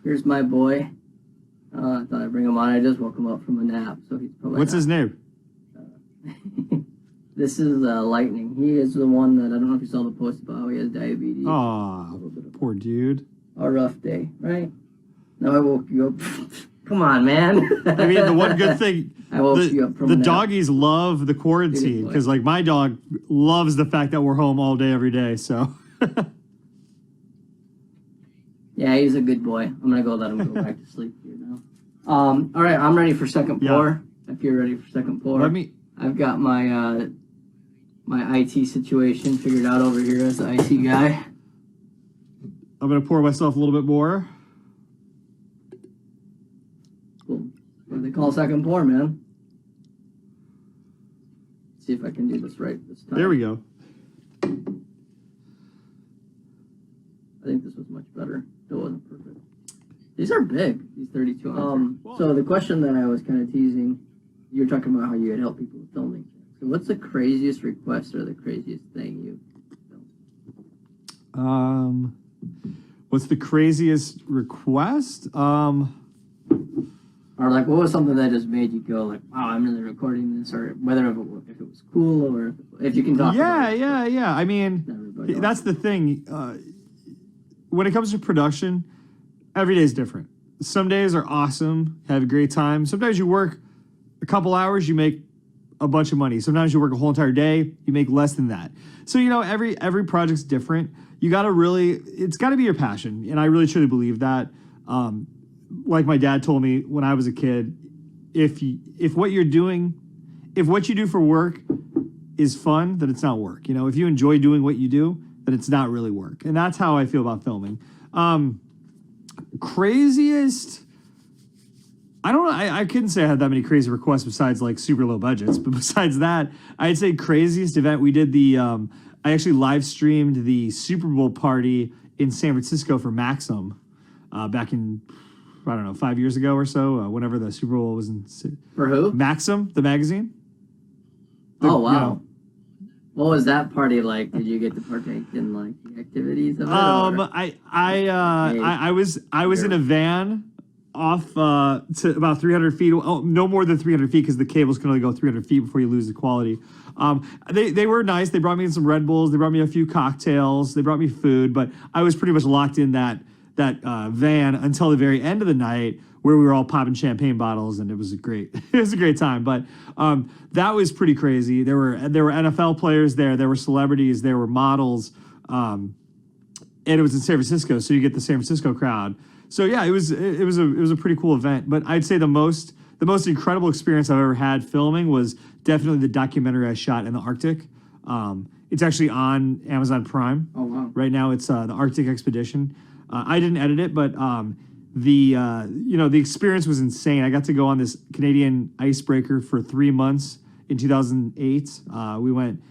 here's my boy. I thought I'd bring him on. I just woke him up from a nap, so he's probably. What's his name? This is Lightning. He is the one that I don't know if you saw the post about how he has diabetes. Aw, poor dude. A rough day, right? No, I woke you up. Come on, man. I mean, the one good thing, I woke you up from the a nap. doggies love the quarantine because, like, my dog loves the fact that we're home all day, every day. So. Yeah, he's a good boy. I'm gonna go let him go back to sleep here now. All right, I'm ready for second pour. If you're ready for second pour, I've got my my IT situation figured out over here as the IT guy. I'm gonna pour myself a little bit more. Cool. What do they call second pour, man? Let's see if I can do this right this time. There we go. I think this was much better. It wasn't perfect. These are big, these 32 ounces. So the question that I was kind of teasing, you were talking about how you had helped people with filming. So what's the craziest request or the craziest thing you've filmed? What's the craziest request? Or like, what was something that just made you go like, wow, I'm really recording this, or whether if it was cool or if you can talk about it. Yeah. I mean, that's the thing. When it comes to production, every day is different. Some days are awesome, have a great time. Sometimes you work a couple hours, you make a bunch of money. Sometimes you work a whole entire day, you make less than that. So, you know, every project's different. You got to it's got to be your passion. And I really truly believe that. Like my dad told me when I was a kid, if what you do for work is fun, then it's not work. You know, if you enjoy doing what you do, then it's not really work. And that's how I feel about filming. Craziest, I don't know. I couldn't say I had that many crazy requests besides like super low budgets. But besides that, I'd say craziest event we did I actually live streamed the Super Bowl party in San Francisco for Maxim back in, I don't know, 5 years ago or so, whenever the Super Bowl was in. For who? Maxim, the magazine. Oh, wow. You know, what was that party like? Did you get to partake in like the activities of it? I was in a van off to about 300 feet. Oh, no more than 300 feet because the cables can only go 300 feet before you lose the quality. They were nice. They brought me in some Red Bulls. They brought me a few cocktails. They brought me food. But I was pretty much locked in that van until the very end of the night, where we were all popping champagne bottles, and it was a great time. But that was pretty crazy. There were NFL players there. There were celebrities. There were models, and it was in San Francisco, so you get the San Francisco crowd. So yeah, it was a pretty cool event. But I'd say the most incredible experience I've ever had filming was definitely the documentary I shot in the Arctic. It's actually on Amazon Prime. Oh wow! Right now, it's the Arctic Expedition. I didn't edit it, but the experience was insane. I got to go on this Canadian icebreaker for 3 months in 2008. We went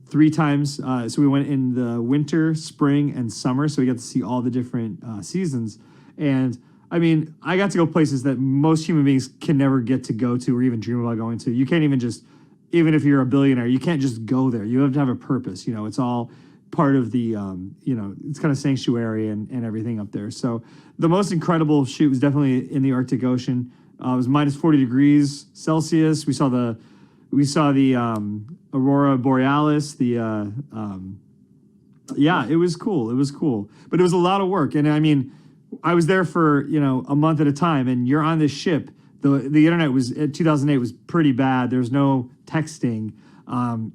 3 times. So we went in the winter, spring, and summer. So we got to see all the different seasons. And I mean, I got to go places that most human beings can never get to go to or even dream about going to. You can't even if you're a billionaire, you can't just go there. You have to have a purpose. You know, it's all part of the, it's kind of sanctuary and everything up there. So the most incredible shoot was definitely in the Arctic Ocean. It was minus 40 degrees Celsius. We saw the Aurora Borealis. It was cool. It was cool, but it was a lot of work. And I mean, I was there for, a month at a time, and you're on this ship. The internet was, in 2008, was pretty bad. There was no texting.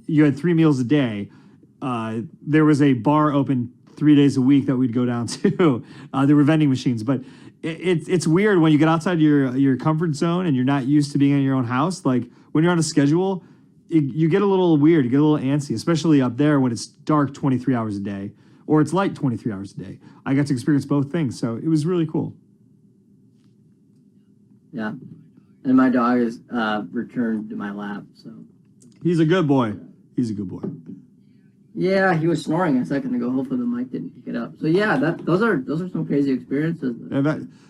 You had 3 meals a day. There was a bar open 3 days a week that we'd go down to. There were vending machines, but it's weird when you get outside your comfort zone and you're not used to being in your own house. Like when you're on a schedule, you get a little weird, you get a little antsy, especially up there when it's dark 23 hours a day or it's light 23 hours a day. I got to experience both things, so it was really cool. Yeah, and my dog is returned to my lap, so he's a good boy. He's a good boy. Yeah, he was snoring a second ago. Hopefully the mic didn't pick it up. So yeah, those are some crazy experiences.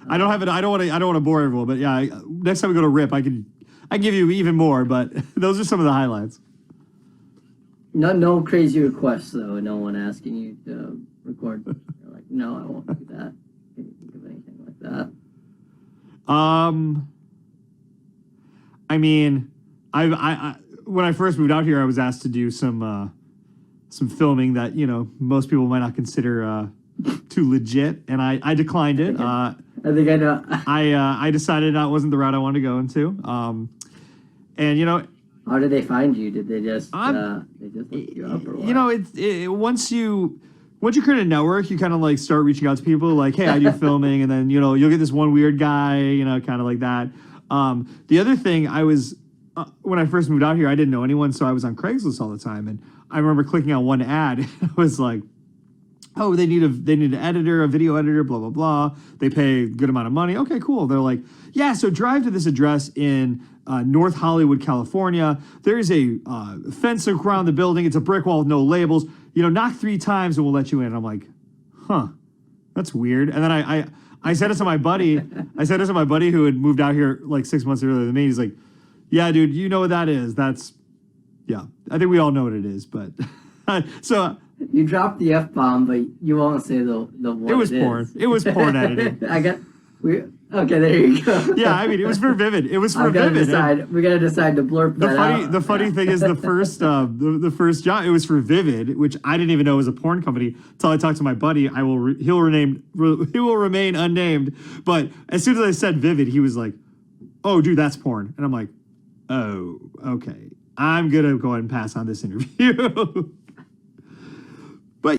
I don't have it. I don't want to bore everyone, but yeah, next time we go to RIP, I can give you even more. But those are some of the highlights. No crazy requests though. No one asking you to record. You're like, no, I won't do that. Can you think of anything like I mean, I when I first moved out here, I was asked to do some filming that, you know, most people might not consider too legit, and I declined it. I think I know. I decided that wasn't the route I wanted to go into. And you know, how did they find you? Did they just look you up, or what? You know, once you create a network, you kind of like start reaching out to people like, hey, I do filming, and then, you know, you'll get this one weird guy, you know, kind of like that. The other thing, I was when I first moved out here, I didn't know anyone, so I was on Craigslist all the time, and I remember clicking on one ad. And it was like, oh, they need an editor, a video editor, blah blah blah. They pay a good amount of money. Okay, cool. They're like, yeah, so drive to this address in North Hollywood, California. There is a fence around the building. It's a brick wall with no labels. You know, knock 3 times and we'll let you in. I'm like, huh, that's weird. And then I said it to my buddy. I said it to my buddy who had moved out here like 6 months earlier than me. He's like, yeah, dude, you know what that is. Yeah, I think we all know what it is. But so you dropped the F-bomb, but you won't say the what it was porn. It was porn editing. Okay, there you go. Yeah, I mean, it was for Vivid. It was for Vivid. We gotta decide to blurb that out. The funny thing is, the first job, it was for Vivid, which I didn't even know was a porn company until I talked to my buddy. He will remain unnamed. But as soon as I said Vivid, he was like, "Oh, dude, that's porn," and I'm like, "Oh, okay. I'm gonna go ahead and pass on this interview."